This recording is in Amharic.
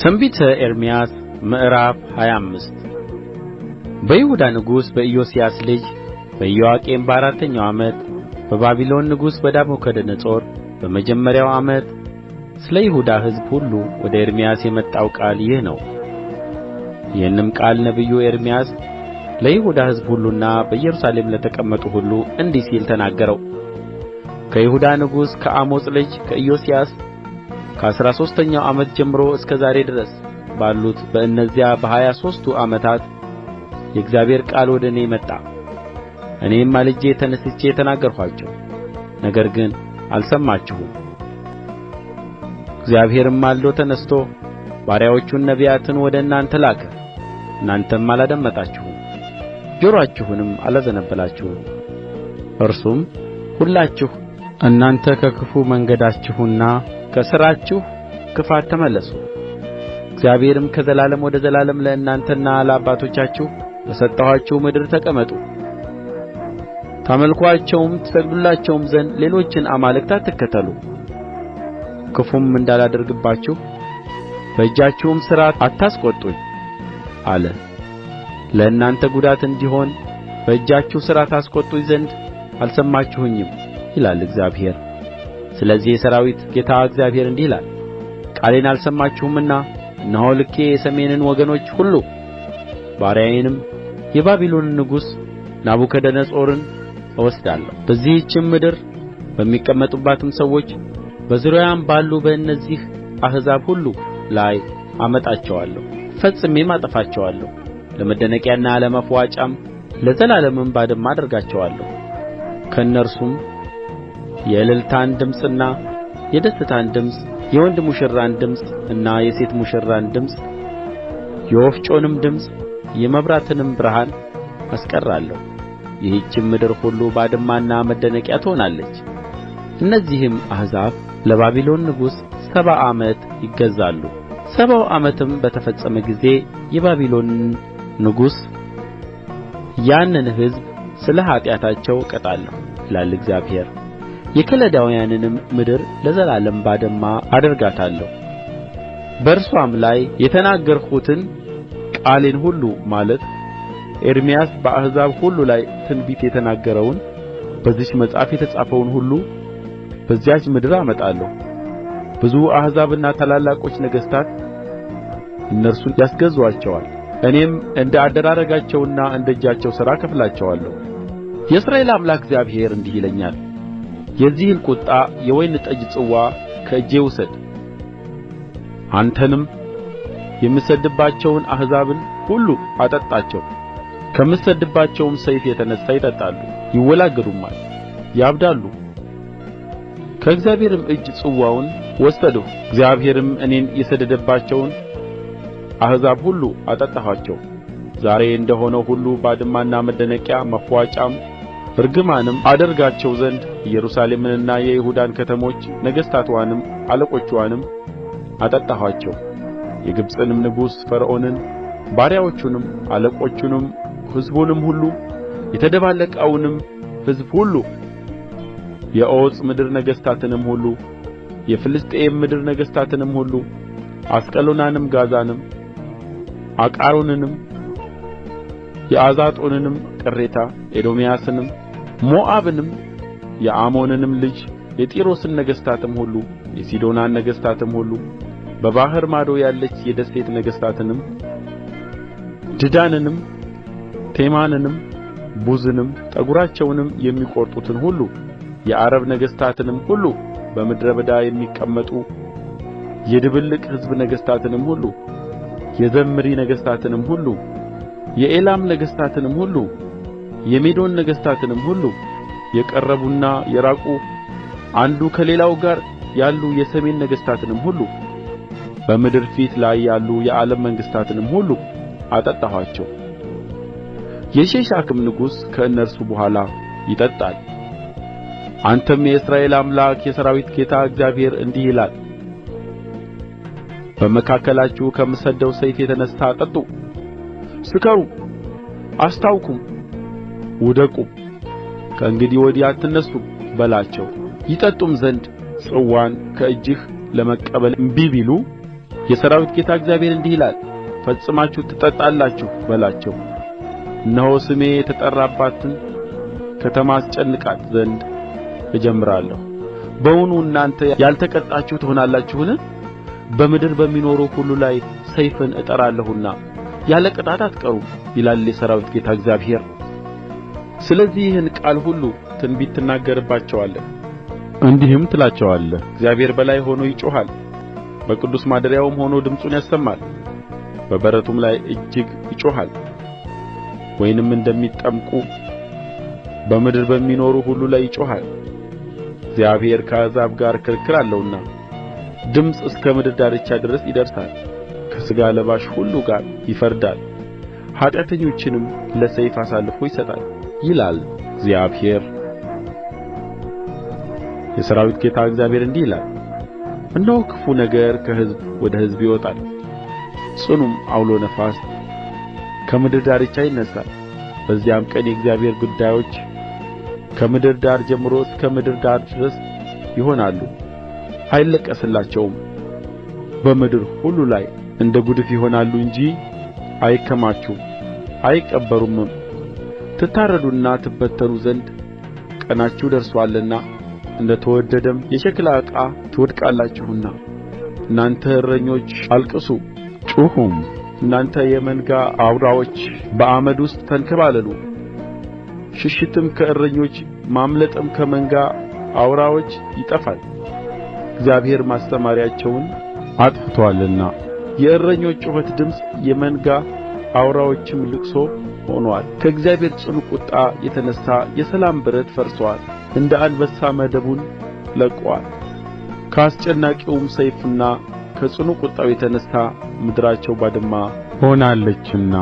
ትንቢተ ኤርምያስ ምዕራፍ 25 በይሁዳ ንጉሥ በኢዮስያስ ልጅ በኢዮአቄም በአራተኛው ዓመት በባቢሎን ንጉሥ በናቡከደነፆር በመጀመሪያው ዓመት ስለ ይሁዳ ሕዝብ ሁሉ ወደ ኤርምያስ የመጣው ቃል ይህ ነው። ይህንም ቃል ነቢዩ ኤርምያስ ለይሁዳ ሕዝብ ሁሉና በኢየሩሳሌም ለተቀመጡ ሁሉ እንዲህ ሲል ተናገረው። ከይሁዳ ንጉሥ ከአሞጽ ልጅ ከኢዮስያስ ከአሥራ ሦስተኛው ዓመት ጀምሮ እስከ ዛሬ ድረስ ባሉት በእነዚያ በሀያ ሦስቱ ዓመታት የእግዚአብሔር ቃል ወደ እኔ መጣ። እኔም ማልጄ ተነሥቼ ተናገርኋቸው፣ ነገር ግን አልሰማችሁም። እግዚአብሔርም ማልዶ ተነሥቶ ባሪያዎቹን ነቢያትን ወደ እናንተ ላከ፣ እናንተም አላደመጣችሁም፣ ጆሮአችሁንም አላዘነበላችሁም። እርሱም ሁላችሁ እናንተ ከክፉ መንገዳችሁና ከሥራችሁ ክፋት ተመለሱ፣ እግዚአብሔርም ከዘላለም ወደ ዘላለም ለእናንተና ለአባቶቻችሁ በሰጠኋችሁ ምድር ተቀመጡ፣ ታመልኩአቸውም ትሰግዱላቸውም ዘንድ ሌሎችን አማልክት አትከተሉ፣ ክፉም እንዳላደርግባችሁ በእጃችሁም ሥራ አታስቈጡኝ አለ። ለእናንተ ጕዳት እንዲሆን በእጃችሁ ሥራ ታስቈጡኝ ዘንድ አልሰማችሁኝም ይላል እግዚአብሔር። ስለዚህ የሠራዊት ጌታ እግዚአብሔር እንዲህ ይላል፣ ቃሌን አልሰማችሁምና እነሆ ልኬ የሰሜንን ወገኖች ሁሉ ባሪያዬንም የባቢሎንን ንጉሥ ናቡከደነፆርን እወስዳለሁ። በዚህችም ምድር በሚቀመጡባትም ሰዎች በዙሪያዋም ባሉ በእነዚህ አሕዛብ ሁሉ ላይ አመጣቸዋለሁ፣ ፈጽሜም አጠፋቸዋለሁ። ለመደነቂያና ለማፍዋጫም ለዘላለምም ባድማ አደርጋቸዋለሁ። ከእነርሱም የእልልታን ድምፅና የደስታን ድምፅ፣ የወንድ ሙሽራን ድምፅ እና የሴት ሙሽራን ድምፅ፣ የወፍጮንም ድምፅ፣ የመብራትንም ብርሃን አስቀራለሁ። ይህችም ምድር ሁሉ ባድማና መደነቂያ ትሆናለች። እነዚህም አሕዛብ ለባቢሎን ንጉሥ 70 ዓመት ይገዛሉ። 70 ዓመትም በተፈጸመ ጊዜ የባቢሎንን ንጉሥ ያንን ሕዝብ ስለ ኃጢአታቸው እቀጣለሁ ይላል እግዚአብሔር። የከለዳውያንንም ምድር ለዘላለም ባድማ አደርጋታለሁ። በእርስዋም ላይ የተናገርሁትን ቃሌን ሁሉ ማለት ኤርምያስ በአሕዛብ ሁሉ ላይ ትንቢት የተናገረውን በዚህች መጽሐፍ የተጻፈውን ሁሉ በዚያች ምድር አመጣለሁ። ብዙ አሕዛብና ታላላቆች ነገሥታት እነርሱን ያስገዙአቸዋል። እኔም እንደ አደራረጋቸውና እንደ እጃቸው ሥራ እከፍላቸዋለሁ። የእስራኤል አምላክ እግዚአብሔር እንዲህ ይለኛል፣ የዚህን ቍጣ የወይን ጠጅ ጽዋ ከእጄ ውሰድ። አንተንም የምሰድድባቸውን አሕዛብን ሁሉ አጠጣቸው። ከምሰድድባቸውም ሰይፍ የተነሣ ይጠጣሉ፣ ይወላገዱማል፣ ያብዳሉ። ከእግዚአብሔርም እጅ ጽዋውን ወሰድሁ። እግዚአብሔርም እኔን የሰደደባቸውን አሕዛብ ሁሉ አጠጣኋቸው። ዛሬ እንደ ሆነው ሁሉ ባድማና መደነቂያ ማፍዋጫም ርግማንም አደርጋቸው ዘንድ ኢየሩሳሌምንና የይሁዳን ከተሞች ነገሥታትዋንም አለቆችዋንም አጠጣኋቸው። የግብጽንም ንጉሥ ፈርዖንን ባሪያዎቹንም አለቆቹንም ሕዝቡንም ሁሉ የተደባለቀውንም ሕዝብ ሁሉ የዖፅ ምድር ነገሥታትንም ሁሉ የፍልስጥኤም ምድር ነገሥታትንም ሁሉ አስቀሎናንም ጋዛንም አቃሮንንም የአዛጦንንም ቅሬታ ኤዶምያስንም ሞዓብንም የአሞንንም ልጅ የጢሮስን ነገሥታትም ሁሉ የሲዶናን ነገሥታትም ሁሉ በባሕር ማዶ ያለች የደሴት ነገሥታትንም ድዳንንም ቴማንንም ቡዝንም ጠጕራቸውንም የሚቈርጡትን ሁሉ የዓረብ ነገሥታትንም ሁሉ በምድረ በዳ የሚቀመጡ የድብልቅ ሕዝብ ነገሥታትንም ሁሉ የዘምሪ ነገሥታትንም ሁሉ የኤላም ነገሥታትንም ሁሉ የሜዶን ነገሥታትንም ሁሉ የቀረቡና የራቁ አንዱ ከሌላው ጋር ያሉ የሰሜን ነገሥታትንም ሁሉ በምድር ፊት ላይ ያሉ የዓለም መንግሥታትንም ሁሉ አጠጣኋቸው። የሼሻክም ንጉሥ ከእነርሱ በኋላ ይጠጣል። አንተም የእስራኤል አምላክ የሠራዊት ጌታ እግዚአብሔር እንዲህ ይላል፣ በመካከላችሁ ከምሰድደው ሰይፍ የተነሣ ጠጡ፣ ስከሩ፣ አስታውኩም፣ ውደቁም፣ ከእንግዲህ ወዲህ አትነሡም በላቸው። ይጠጡም ዘንድ ጽዋን ከእጅህ ለመቀበል እንቢ ቢሉ የሠራዊት ጌታ እግዚአብሔር እንዲህ ይላል ፈጽማችሁ ትጠጣላችሁ በላቸው። እነሆ ስሜ የተጠራባትን ከተማ አስጨንቃት ዘንድ እጀምራለሁ። በውኑ እናንተ ያልተቀጣችሁ ትሆናላችሁን? በምድር በሚኖሩ ሁሉ ላይ ሰይፍን እጠራለሁና ያለ ቅጣት አትቀሩም ይላል የሠራዊት ጌታ እግዚአብሔር። ስለዚህ ይህን ቃል ሁሉ ትንቢት ትናገርባቸዋለህ፣ እንዲህም ትላቸዋለህ፣ እግዚአብሔር በላይ ሆኖ ይጮኻል፣ በቅዱስ ማደሪያውም ሆኖ ድምፁን ያሰማል። በበረቱም ላይ እጅግ ይጮኻል፣ ወይንም እንደሚጠምቁ በምድር በሚኖሩ ሁሉ ላይ ይጮኻል። እግዚአብሔር ከአሕዛብ ጋር ክርክር አለውና ድምፅ እስከ ምድር ዳርቻ ድረስ ይደርሳል። ከሥጋ ለባሽ ሁሉ ጋር ይፈርዳል፣ ኃጢአተኞችንም ለሰይፍ አሳልፎ ይሰጣል ይላል እግዚአብሔር። የሠራዊት ጌታ እግዚአብሔር እንዲህ ይላል እነሆ ክፉ ነገር ከሕዝብ ወደ ሕዝብ ይወጣል፣ ጽኑም ዐውሎ ነፋስ ከምድር ዳርቻ ይነሣል። በዚያም ቀን የእግዚአብሔር ጉዳዮች ከምድር ዳር ጀምሮ እስከ ምድር ዳር ድረስ ይሆናሉ፣ አይለቀስላቸውም። በምድር ሁሉ ላይ እንደ ጕድፍ ይሆናሉ እንጂ አይከማቹም አይቀበሩምም። ትታረዱና ትበተኑ ዘንድ ቀናችሁ ደርሶአልና እንደ ተወደደም የሸክላ ዕቃ ትወድቃላችሁና። እናንተ እረኞች አልቅሱ ጩኹም፣ እናንተ የመንጋ አውራዎች በአመድ ውስጥ ተንከባለሉ። ሽሽትም ከእረኞች ማምለጥም ከመንጋ አውራዎች ይጠፋል። እግዚአብሔር ማሰማርያቸውን አጥፍቶአልና የእረኞች ጩኸት ድምፅ የመንጋ አውራዎችም ልቅሶ ሆኖአል። ከእግዚአብሔር ጽኑ ቍጣ የተነሣ የሰላም በረት ፈርሶአል፣ እንደ አንበሳ መደቡን ለቅቆአል። ከአስጨናቂውም ሰይፍና ከጽኑ ቍጣው የተነሣ ምድራቸው ባድማ ሆናለችና።